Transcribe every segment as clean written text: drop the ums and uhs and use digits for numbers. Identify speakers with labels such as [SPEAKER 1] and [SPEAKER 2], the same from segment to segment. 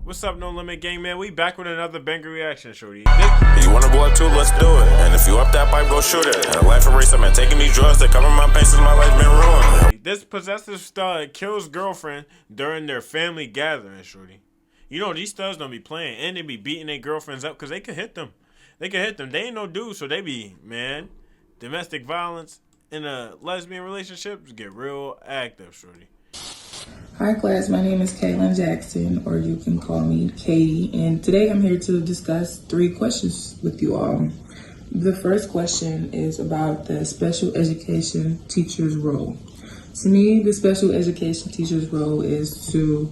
[SPEAKER 1] What's up, No Limit Gang, man? We back with another banger reaction, shorty.
[SPEAKER 2] You wanna go up too? Let's do it. And if you up that pipe, go shoot it. And life eraser, man. Taking these drugs that cover my pain since my life been ruined.
[SPEAKER 1] This possessive stud kills girlfriend during their family gathering, shorty. You know, these studs don't be playing, and they be beating their girlfriends up because they could hit them. They ain't no dudes, so they be, man, domestic violence in a lesbian relationships get real active, shorty.
[SPEAKER 3] Hi class, my name is Kaylin Jackson, or you can call me Katie, and today I'm here to discuss 3 questions with you all. The first question is about the special education teacher's role. To me, the special education teacher's role is to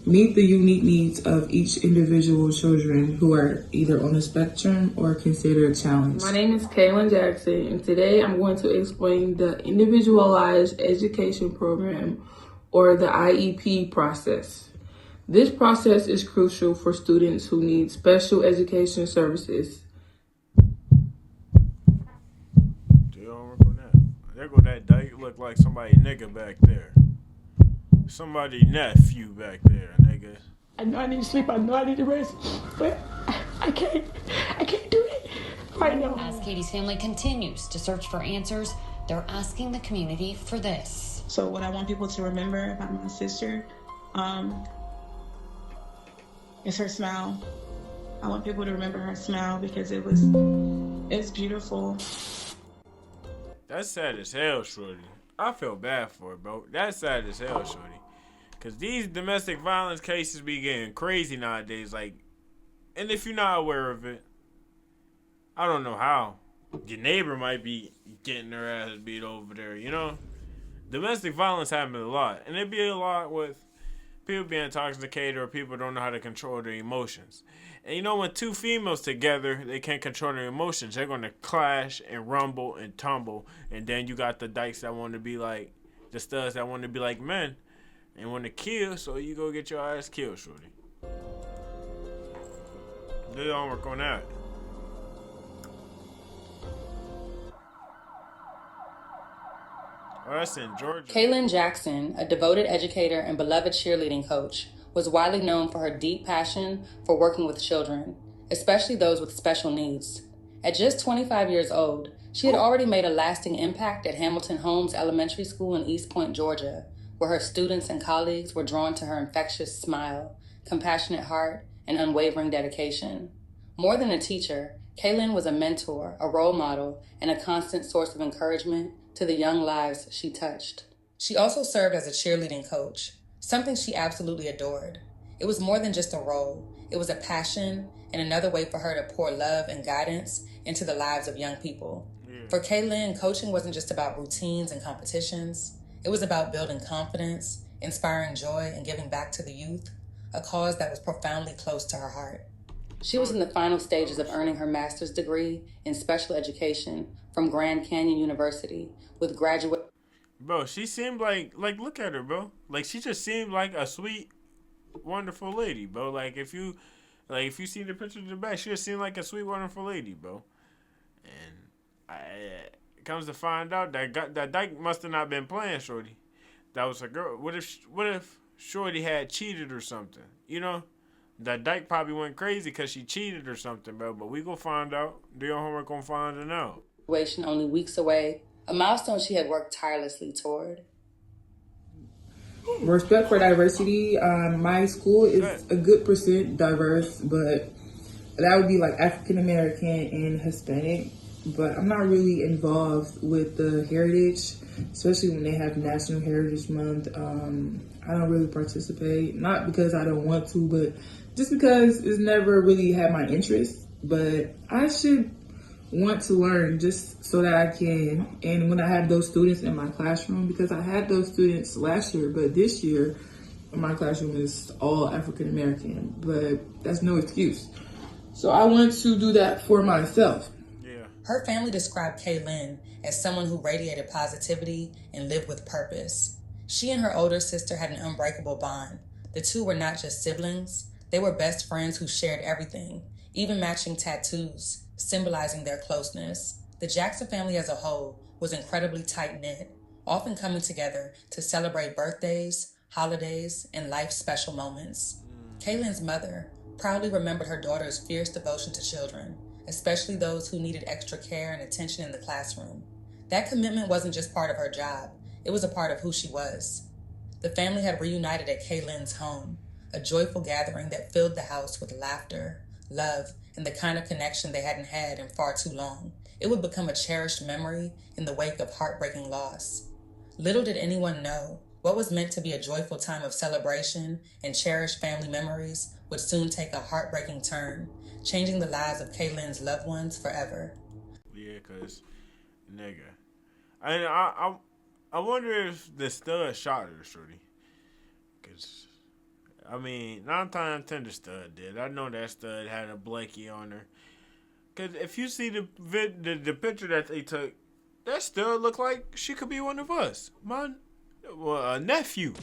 [SPEAKER 3] meet the unique needs of each individual children who are either on the spectrum or considered challenged.
[SPEAKER 4] My name is Kaylin Jackson, and today I'm going to explain the Individualized Education Program, or the IEP process. This process is crucial for students who need special education services.
[SPEAKER 1] There go that dyke look like somebody nigga back there. Somebody nephew back there, nigga.
[SPEAKER 5] I know I need to sleep, I know I need to rest, but I can't do it right now.
[SPEAKER 6] As Katie's family continues to search for answers, they're asking the community for this.
[SPEAKER 7] So what I want people to remember about my sister is her smile. I want people to remember her smile because it's beautiful.
[SPEAKER 1] That's sad as hell, shorty. I feel bad for her, bro. That's sad as hell, shorty. Because these domestic violence cases be getting crazy nowadays. Like, and if you're not aware of it, I don't know how. Your neighbor might be getting her ass beat over there, you know? Domestic violence happens a lot. And it be a lot with people being intoxicated or people don't know how to control their emotions. And you know, when 2 females together, they can't control their emotions. They're going to clash and rumble and tumble. And then you got the dykes that want to be like, the studs that want to be like men and want to kill, so you go get your ass killed, shorty. Do your homework on that. Oh, that's in Georgia.
[SPEAKER 8] Kaylin Jackson, a devoted educator and beloved cheerleading coach, was widely known for her deep passion for working with children, especially those with special needs. At just 25 years old, she had already made a lasting impact at Hamilton Holmes Elementary School in East Point, Georgia, where her students and colleagues were drawn to her infectious smile, compassionate heart, and unwavering dedication. More than a teacher, Kaylin was a mentor, a role model, and a constant source of encouragement to the young lives she touched. She also served as a cheerleading coach, something she absolutely adored. It was more than just a role. It was a passion and another way for her to pour love and guidance into the lives of young people. For Kaylin, coaching wasn't just about routines and competitions. It was about building confidence, inspiring joy, and giving back to the youth, a cause that was profoundly close to her heart. She was in the final stages of earning her master's degree in special education from Grand Canyon University with graduate.
[SPEAKER 1] Bro, she seemed like look at her, bro. Like, she just seemed like a sweet, wonderful lady, bro. Like, if you see the picture in the back, she just seemed like a sweet, wonderful lady, bro. And it comes to find out that dyke must have not been playing shorty. That was a girl. What if shorty had cheated or something? You know, that dyke probably went crazy because she cheated or something, bro. But we gonna find out. Do your homework, gonna find it out.
[SPEAKER 8] Graduation only weeks away, a milestone she had worked tirelessly toward.
[SPEAKER 3] Respect for diversity. My school is a good percent diverse, but that would be like African American and Hispanic. But I'm not really involved with the heritage, especially when they have National Heritage Month. I don't really participate, not because I don't want to, but just because it's never really had my interest. But I should want to learn just so that I can. And when I have those students in my classroom, because I had those students last year, but this year my classroom is all African American, but that's no excuse. So I want to do that for myself.
[SPEAKER 8] Her family described Kaylin as someone who radiated positivity and lived with purpose. She and her older sister had an unbreakable bond. The two were not just siblings, they were best friends who shared everything, even matching tattoos, symbolizing their closeness. The Jackson family as a whole was incredibly tight-knit, often coming together to celebrate birthdays, holidays, and life's special moments. Kaylin's mother proudly remembered her daughter's fierce devotion to children, especially those who needed extra care and attention in the classroom. That commitment wasn't just part of her job, it was a part of who she was. The family had reunited at Kaylin's home, a joyful gathering that filled the house with laughter, love, and the kind of connection they hadn't had in far too long. It would become a cherished memory in the wake of heartbreaking loss. Little did anyone know, what was meant to be a joyful time of celebration and cherished family memories would soon take a heartbreaking turn, changing the lives of Kaylin's loved ones forever.
[SPEAKER 1] Yeah, cause nigga, I wonder if the stud shot her, shorty. Cause I mean, 9 times 10 the stud did. I know that stud had a blankie on her. Cause if you see the picture that they took, that stud look like she could be one of us. A nephew.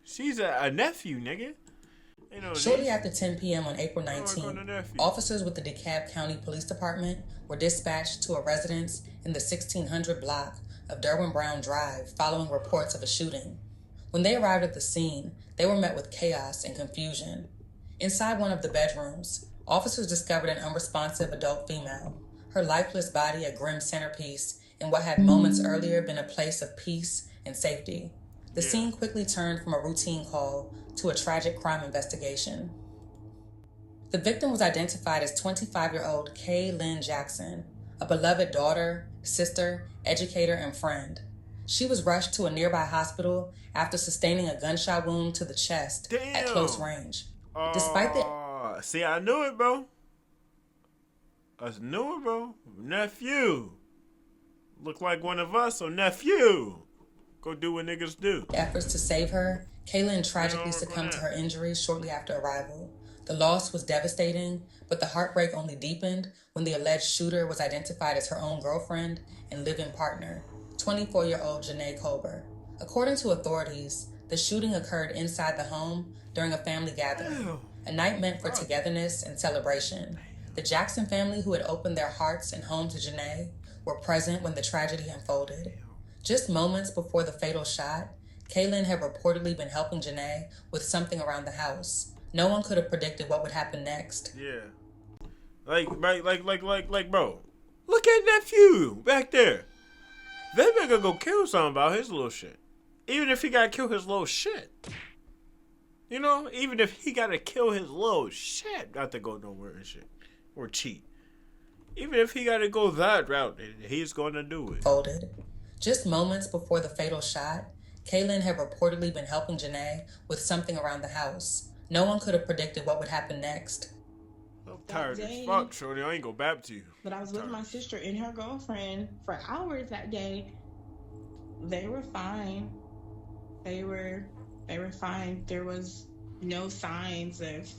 [SPEAKER 1] She's a nephew, nigga. You know,
[SPEAKER 8] Shortly after 10 p.m. on April 19th, officers with the DeKalb County Police Department were dispatched to a residence in the 1600 block of Derwin Brown Drive following reports of a shooting. When they arrived at the scene, they were met with chaos and confusion. Inside one of the bedrooms, officers discovered an unresponsive adult female, her lifeless body a grim centerpiece in what had moments earlier been a place of peace and safety. The scene quickly turned from a routine call to a tragic crime investigation. The victim was identified as 25-year-old Kay Lynn Jackson, a beloved daughter, sister, educator, and friend. She was rushed to a nearby hospital after sustaining a gunshot wound to the chest at close range. Despite the...
[SPEAKER 1] See, I knew it, bro. Nephew. Look like one of us, so nephew. Go do what niggas do.
[SPEAKER 8] Efforts to save her, Kaylin tragically succumbed to her injuries shortly after arrival. The loss was devastating, but the heartbreak only deepened when the alleged shooter was identified as her own girlfriend and live-in partner, 24-year-old Janae Colbert. According to authorities, the shooting occurred inside the home during a family gathering, a night meant for togetherness and celebration. The Jackson family, who had opened their hearts and home to Janae, were present when the tragedy unfolded. Just moments before the fatal shot, Kaylin had reportedly been helping Janae with something around the house. No one could have predicted what would happen next.
[SPEAKER 1] Yeah. Like, bro. Look at nephew back there. That nigga go kill something about his little shit. Even if he gotta kill his little shit. You know? Even if he gotta kill his little shit. Not to go nowhere and shit. Or cheat. Even if he gotta go that route, he's gonna do it.
[SPEAKER 8] Folded. Just moments before the fatal shot, Kaylin had reportedly been helping Janae with something around the house. No one could have predicted what would happen next.
[SPEAKER 1] I'm tired as fuck, shorty. I ain't go back to you.
[SPEAKER 7] But I was with my sister and her girlfriend for hours that day. They were fine. They were fine. There was no signs of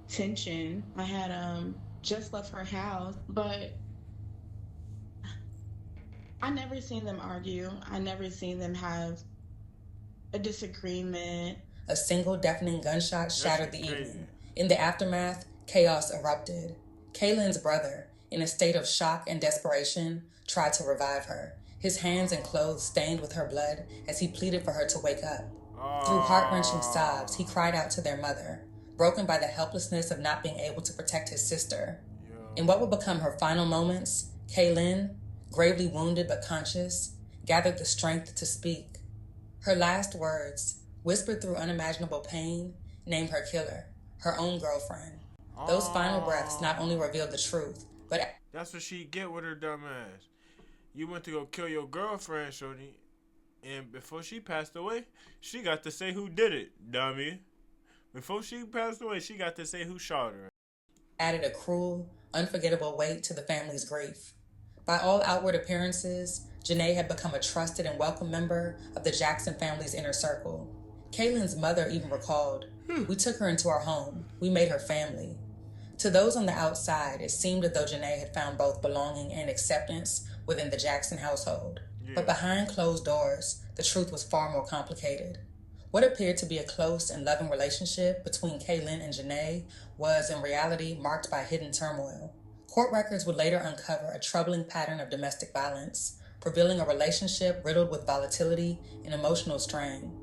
[SPEAKER 7] tension. I had just left her house, but I never seen them argue. I never seen them have a disagreement.
[SPEAKER 8] A single deafening gunshot shattered the evening. In the aftermath, chaos erupted. Kaylin's brother, in a state of shock and desperation, tried to revive her, his hands and clothes stained with her blood as he pleaded for her to wake up. Through heart-wrenching sobs, he cried out to their mother, broken by the helplessness of not being able to protect his sister. In what would become her final moments, Kaylin, gravely wounded but conscious, gathered the strength to speak. Her last words, whispered through unimaginable pain, named her killer, her own girlfriend. Those final breaths not only revealed the truth, but...
[SPEAKER 1] That's what she get with her dumb ass. You went to go kill your girlfriend, shorty, and before she passed away, she got to say who did it, dummy. Before she passed away, she got to say who shot her.
[SPEAKER 8] Added a cruel, unforgettable weight to the family's grief. By all outward appearances, Janae had become a trusted and welcome member of the Jackson family's inner circle. Kaylin's mother even recalled, "We took her into our home. We made her family." To those on the outside, it seemed as though Janae had found both belonging and acceptance within the Jackson household. But behind closed doors, the truth was far more complicated. What appeared to be a close and loving relationship between Kaylin and Janae was, in reality, marked by hidden turmoil. Court records would later uncover a troubling pattern of domestic violence, revealing a relationship riddled with volatility and emotional strain.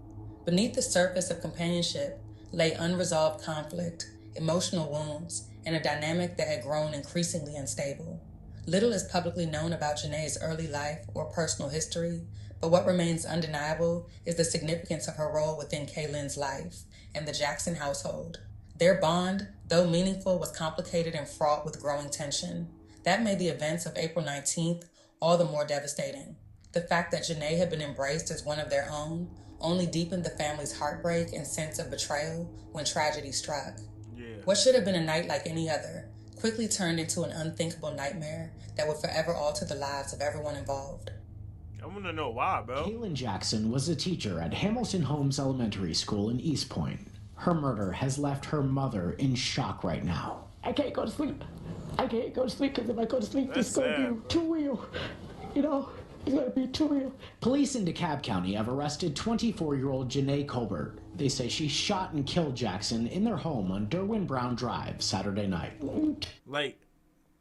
[SPEAKER 8] Beneath the surface of companionship lay unresolved conflict, emotional wounds, and a dynamic that had grown increasingly unstable. Little is publicly known about Janae's early life or personal history, but what remains undeniable is the significance of her role within Kaylin's life and the Jackson household. Their bond, though meaningful, was complicated and fraught with growing tension. That made the events of April 19th all the more devastating. The fact that Janae had been embraced as one of their own only deepened the family's heartbreak and sense of betrayal when tragedy struck. What should have been a night like any other quickly turned into an unthinkable nightmare that would forever alter the lives of everyone involved.
[SPEAKER 1] I want to know why, bro.
[SPEAKER 9] Kaylin Jackson was a teacher at Hamilton Holmes Elementary School in East Point. Her murder has left her mother in shock right now.
[SPEAKER 5] I can't go to sleep. I can't go to sleep because if I go to sleep, it's going to be too real. You know, it's going to be too real.
[SPEAKER 9] Police in DeKalb County have arrested 24-year-old Janae Colbert. They say she shot and killed Jackson in their home on Derwin Brown Drive Saturday night.
[SPEAKER 1] Like,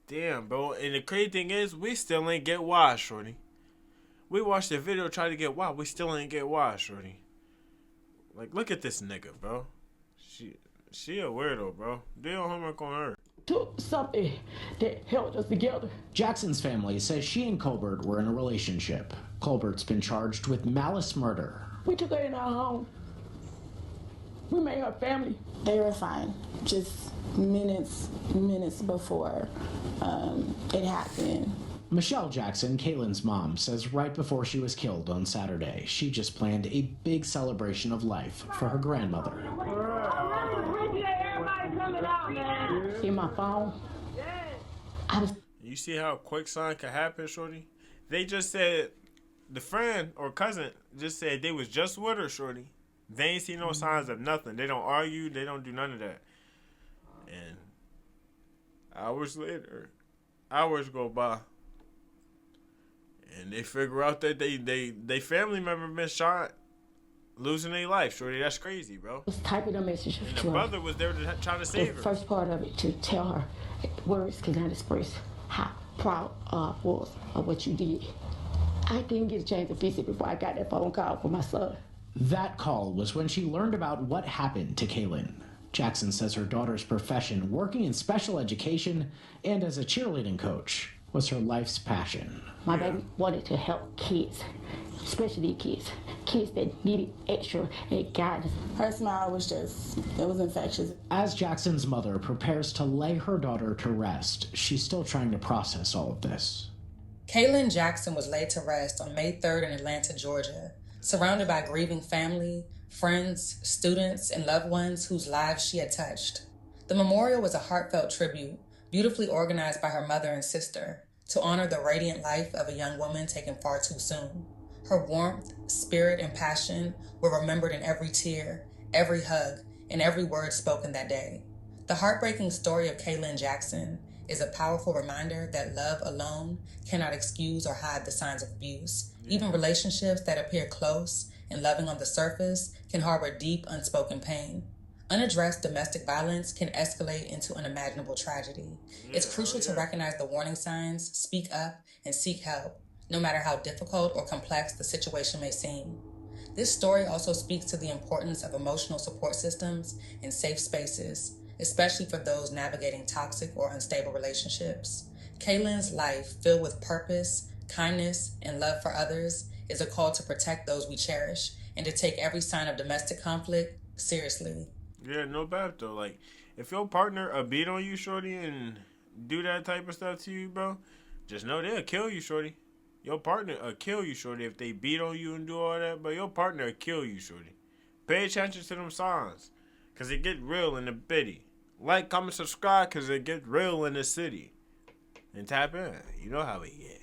[SPEAKER 1] damn, bro. And the crazy thing is, we still ain't get why, shorty. We watched the video, tried to get why. We still ain't get why, shorty. Like, look at this nigga, bro. She a weirdo, bro. Do your homework on her.
[SPEAKER 5] Took something that held us together.
[SPEAKER 9] Jackson's family says she and Colbert were in a relationship. Colbert's been charged with malice murder.
[SPEAKER 5] We took her in our home. We made her family.
[SPEAKER 10] They were fine. Just minutes before it happened.
[SPEAKER 9] Michelle Jackson, Kaylin's mom, says right before she was killed on Saturday, she just planned a big celebration of life for her grandmother.
[SPEAKER 5] In my phone.
[SPEAKER 1] You see how a quick sign could happen, shorty? They just said, the friend or cousin just said they was just with her, shorty. They ain't see no signs of nothing. They don't argue. They don't do none of that. And hours later, hours go by. And they figure out that they family member been shot, losing their life. Shorty, that's crazy, bro.
[SPEAKER 5] I was typing a message
[SPEAKER 1] And
[SPEAKER 5] to
[SPEAKER 1] the
[SPEAKER 5] her.
[SPEAKER 1] brother was there trying to save her.
[SPEAKER 5] The first part of it to tell her words cannot express how proud I was of what you did. I didn't get a chance to fix it before I got that phone call from my son.
[SPEAKER 9] That call was when she learned about what happened to Kaylin. Jackson says her daughter's profession, working in special education and as a cheerleading coach, was her life's passion.
[SPEAKER 5] My baby wanted to help kids, especially kids that needed extra guidance.
[SPEAKER 10] Her smile was just, it was infectious.
[SPEAKER 9] As Jackson's mother prepares to lay her daughter to rest, she's still trying to process all of this.
[SPEAKER 8] Kaylin Jackson was laid to rest on May 3rd in Atlanta, Georgia, surrounded by grieving family, friends, students, and loved ones whose lives she had touched. The memorial was a heartfelt tribute, beautifully organized by her mother and sister, to honor the radiant life of a young woman taken far too soon. Her warmth, spirit, and passion were remembered in every tear, every hug, and every word spoken that day. The heartbreaking story of Kaylin Jackson is a powerful reminder that love alone cannot excuse or hide the signs of abuse. Even relationships that appear close and loving on the surface can harbor deep, unspoken pain. Unaddressed domestic violence can escalate into unimaginable tragedy. It's crucial to recognize the warning signs, speak up, and seek help, no matter how difficult or complex the situation may seem. This story also speaks to the importance of emotional support systems and safe spaces, especially for those navigating toxic or unstable relationships. Kaylin's life, filled with purpose, kindness, and love for others, is a call to protect those we cherish and to take every sign of domestic conflict seriously.
[SPEAKER 1] Yeah, no bad though. Like, if your partner beat on you, shorty, and do that type of stuff to you, bro, just know they'll kill you, shorty. Your partner will kill you, shorty, if they beat on you and do all that, but your partner will kill you, shorty. Pay attention to them signs, because it get real in the bitty. Like, comment, subscribe, because it get real in the city. And tap in. You know how we get.